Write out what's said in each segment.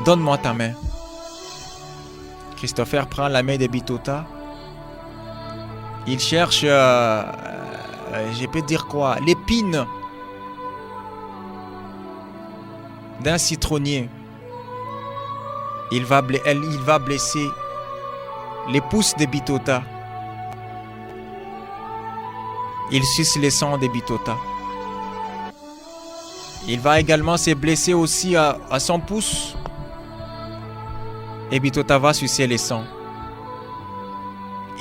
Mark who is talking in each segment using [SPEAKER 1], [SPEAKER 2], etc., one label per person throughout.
[SPEAKER 1] Donne-moi ta main. Christopher prend la main de Bitota. Il cherche, je peux dire quoi, l'épine d'un citronnier. Il va blesser les pouces de Bitota. Il suce le sang de Bitota. Il va également se blesser aussi à son pouce. Et Bitota va sucer le sang.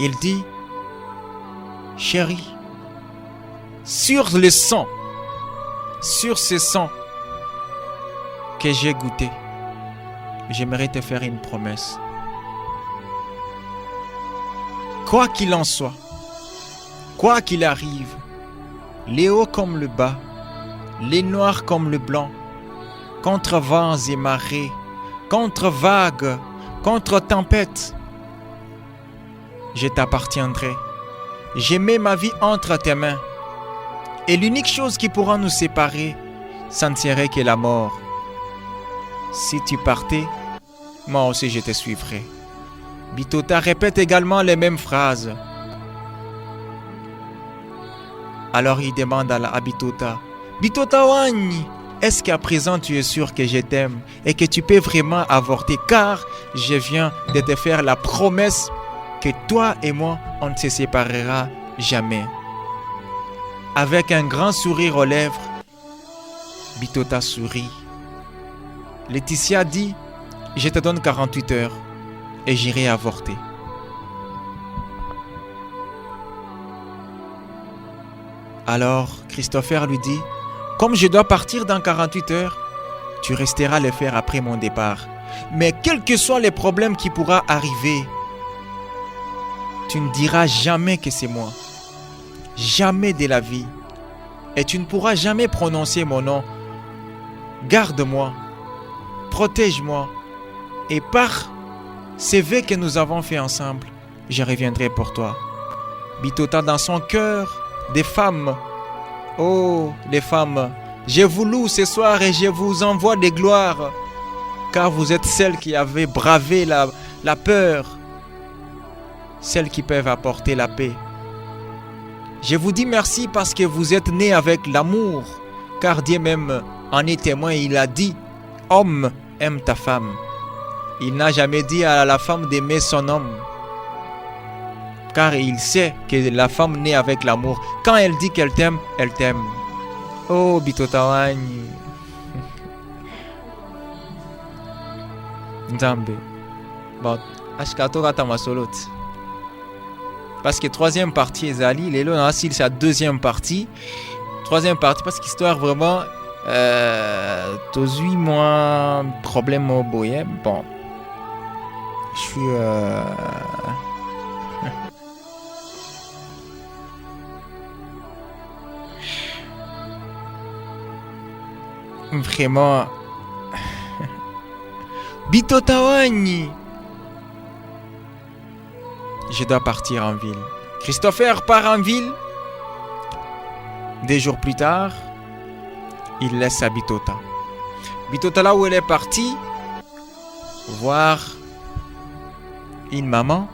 [SPEAKER 1] Il dit, chérie, sur le sang, sur ce sang que j'ai goûté, j'aimerais te faire une promesse. Quoi qu'il en soit, quoi qu'il arrive, les hauts comme le bas, les noirs comme le blanc, contre vents et marées, contre vagues, contre tempêtes, je t'appartiendrai. Je mets ma vie entre tes mains. Et l'unique chose qui pourra nous séparer, ça ne serait que la mort. Si tu partais, moi aussi je te suivrai. Bitota répète également les mêmes phrases. Alors il demande à Bitota, Bitota Wany, est-ce qu'à présent tu es sûr que je t'aime et que tu peux vraiment avorter, car je viens de te faire la promesse que toi et moi, on ne se séparera jamais. Avec un grand sourire aux lèvres, Bitota sourit. Laetitia dit, je te donne 48 heures et j'irai avorter. Alors Christopher lui dit, comme je dois partir dans 48 heures, tu resteras le faire après mon départ. Mais quels que soient les problèmes qui pourront arriver, tu ne diras jamais que c'est moi. Jamais de la vie. Et tu ne pourras jamais prononcer mon nom. Garde-moi. Protège-moi. Et par ces vœux que nous avons fait ensemble, je reviendrai pour toi. Bitota dans son cœur, des femmes. Oh, les femmes, je vous loue ce soir et je vous envoie des gloires. Car vous êtes celles qui avez bravé la peur. Celles qui peuvent apporter la paix. Je vous dis merci parce que vous êtes nés avec l'amour, car Dieu même en est témoin, il a dit, homme, aime ta femme. Il n'a jamais dit à la femme d'aimer son homme, car il sait que la femme naît avec l'amour. Quand elle dit qu'elle t'aime, elle t'aime. Oh, Bitota Wany. Nzambe. Bon, ashkato kata masolot. Parce que troisième partie ezali lelo na asili c'est la deuxième partie parce qu'histoire vraiment tozui moins problème au boye. Bon, je suis vraiment Bitota Wany. Je dois partir en ville. Christopher part en ville. 2 jours plus tard, il laisse à Bitota. Bitota, là où elle est partie, voir une maman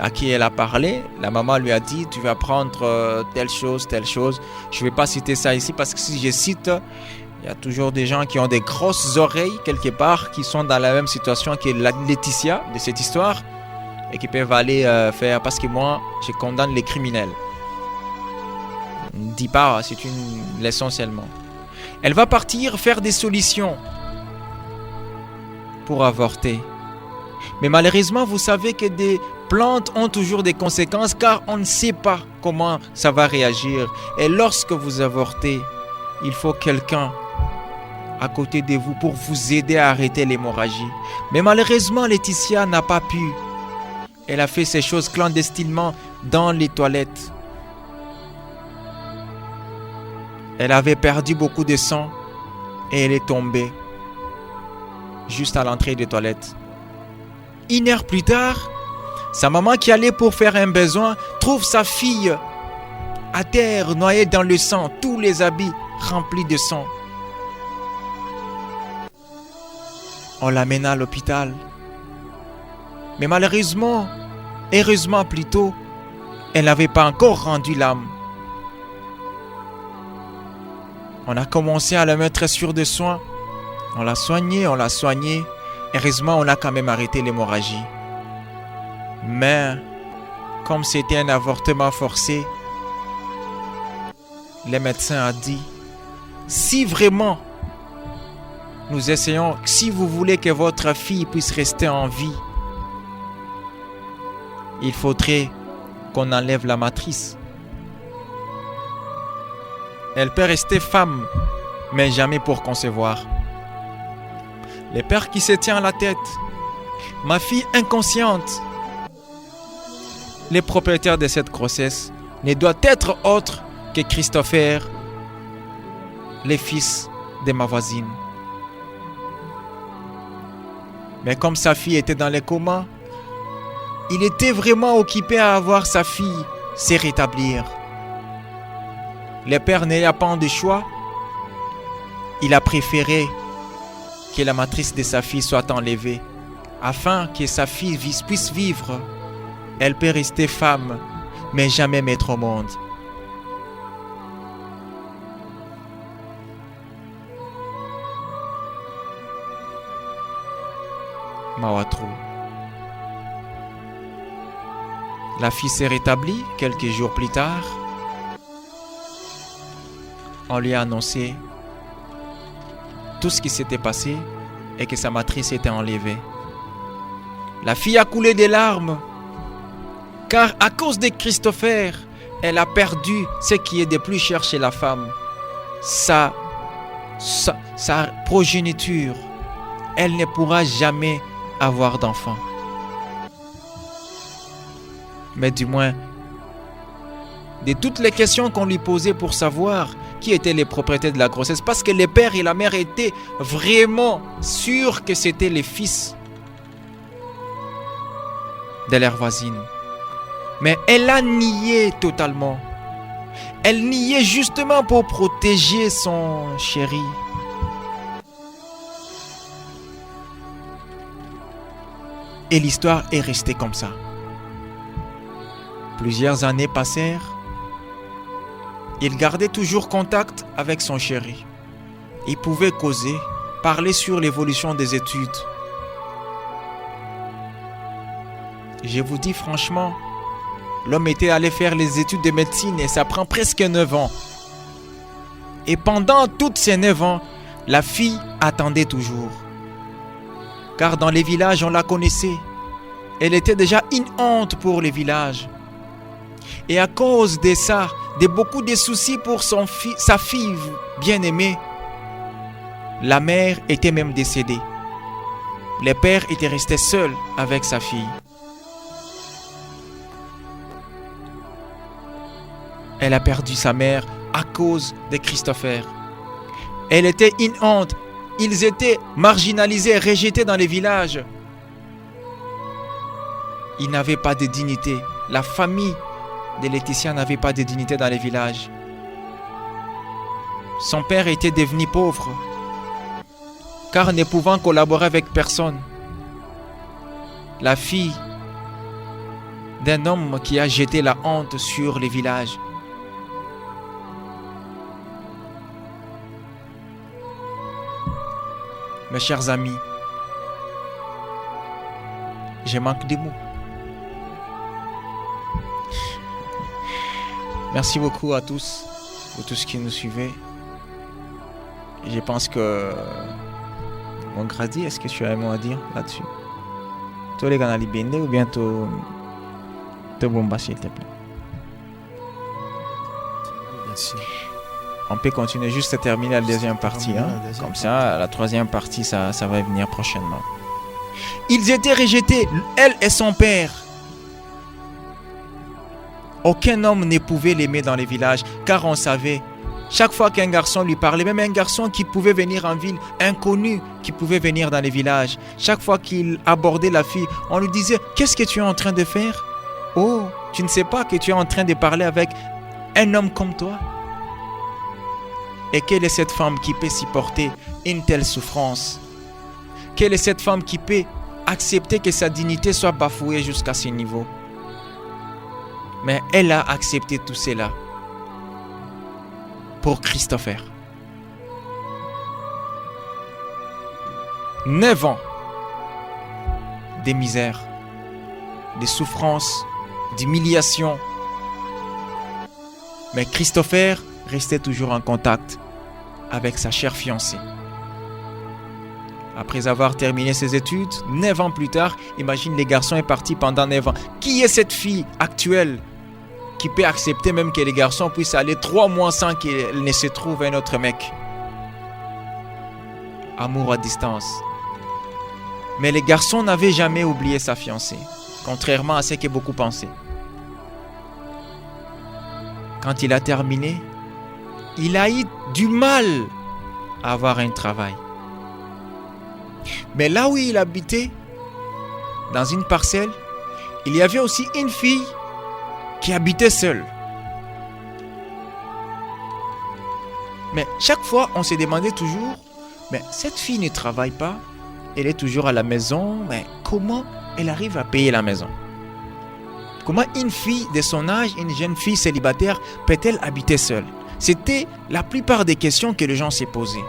[SPEAKER 1] à qui elle a parlé. La maman lui a dit, tu vas prendre telle chose. Je ne vais pas citer ça ici parce que si je cite, il y a toujours des gens qui ont des grosses oreilles quelque part, qui sont dans la même situation que Laetitia de cette histoire et qui peuvent aller faire, parce que moi, je condamne les criminels. Ne dis pas, c'est une leçon seulement. Elle va partir faire des solutions pour avorter. Mais malheureusement, vous savez que des plantes ont toujours des conséquences car on ne sait pas comment ça va réagir. Et lorsque vous avortez, il faut quelqu'un à côté de vous pour vous aider à arrêter l'hémorragie. Mais malheureusement, Laetitia n'a pas pu. Elle a fait ces choses clandestinement dans les toilettes. Elle avait perdu beaucoup de sang et elle est tombée juste à l'entrée des toilettes. 1 heure plus tard, sa maman qui allait pour faire un besoin trouve sa fille à terre, noyée dans le sang, tous les habits remplis de sang. On l'amena à l'hôpital. Mais malheureusement, heureusement plutôt, elle n'avait pas encore rendu l'âme. On a commencé à la mettre sur des soins. On l'a soignée. Heureusement, on a quand même arrêté l'hémorragie. Mais, comme c'était un avortement forcé, les médecins ont dit, si vraiment nous essayons, si vous voulez que votre fille puisse rester en vie, il faudrait qu'on enlève la matrice. Elle peut rester femme, mais jamais pour concevoir. Le père qui se tient à la tête. Ma fille inconsciente. Le propriétaire de cette grossesse ne doit être autre que Christopher, le fils de ma voisine. Mais comme sa fille était dans le coma, il était vraiment occupé à voir sa fille se rétablir. Le père n'ayant pas de choix, il a préféré que la matrice de sa fille soit enlevée, afin que sa fille puisse vivre. Elle peut rester femme, mais jamais mettre au monde. Mawatru. La fille s'est rétablie quelques jours plus tard. On lui a annoncé tout ce qui s'était passé et que sa matrice était enlevée. La fille a coulé des larmes car à cause de Christopher, elle a perdu ce qui est de plus cher chez la femme, sa progéniture. Elle ne pourra jamais avoir d'enfant. Mais du moins, de toutes les questions qu'on lui posait pour savoir qui étaient les propriétaires de la grossesse, parce que le père et la mère étaient vraiment sûrs que c'était les fils de leur voisine. Mais elle a nié totalement. Elle niait justement pour protéger son chéri. Et l'histoire est restée comme ça. Plusieurs années passèrent. Il gardait toujours contact avec son chéri. Il pouvait causer, parler sur l'évolution des études. Je vous dis franchement, l'homme était allé faire les études de médecine et ça prend presque 9 ans. Et pendant toutes ces 9 ans, la fille attendait toujours. Car dans les villages, on la connaissait. Elle était déjà une honte pour les villages. Et à cause de ça, de beaucoup de soucis pour sa fille bien-aimée, la mère était même décédée. Le père était resté seul avec sa fille. Elle a perdu sa mère à cause de Christopher. Elle était une honte. Ils étaient marginalisés, rejetés dans les villages. Ils n'avaient pas de dignité. La famille de Laetitia n'avait pas de dignité dans les villages. Son père était devenu pauvre, car ne pouvant collaborer avec personne. La fille d'un homme qui a jeté la honte sur les villages. Mes chers amis, je manque de mots. Merci beaucoup à tous, pour tous qui nous suivez. Je pense que mon gradi, est-ce que tu as un mot à dire là-dessus? Toi les gars, ou bien te bomba s'il te plaît.
[SPEAKER 2] Merci.
[SPEAKER 1] On peut continuer juste à terminer la deuxième partie. Comme ça, la troisième partie, ça va venir prochainement. Ils étaient rejetés, elle et son père. Aucun homme ne pouvait l'aimer dans les villages, car on savait, chaque fois qu'un garçon lui parlait, même un garçon qui pouvait venir en ville, inconnu qui pouvait venir dans les villages, chaque fois qu'il abordait la fille, on lui disait « Qu'est-ce que tu es en train de faire? Oh, tu ne sais pas que tu es en train de parler avec un homme comme toi ?» Et quelle est cette femme qui peut supporter une telle souffrance? Quelle est cette femme qui peut accepter que sa dignité soit bafouée jusqu'à ce niveau? Mais elle a accepté tout cela pour Christopher. 9 ans de misère, de souffrance, d'humiliation. Mais Christopher restait toujours en contact avec sa chère fiancée. Après avoir terminé ses études, 9 ans plus tard, imagine, les garçons est parti pendant 9 ans. Qui est cette fille actuelle qui peut accepter même que les garçons puissent aller 3 mois sans qu'il ne se trouve un autre mec? Amour à distance. Mais les garçons n'avaient jamais oublié sa fiancée, contrairement à ce que beaucoup pensaient. Quand il a terminé, il a eu du mal à avoir un travail. Mais là où il habitait, dans une parcelle, il y avait aussi une fille qui habitait seule. Mais chaque fois, on se demandait toujours, mais cette fille ne travaille pas, elle est toujours à la maison, mais comment elle arrive à payer la maison? Comment une fille de son âge, une jeune fille célibataire, peut-elle habiter seule? C'était la plupart des questions que les gens se posaient.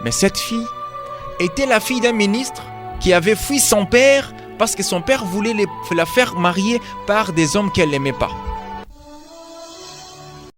[SPEAKER 1] Mais cette fille était la fille d'un ministre qui avait fui son père parce que son père voulait la faire marier par des hommes qu'elle n'aimait pas.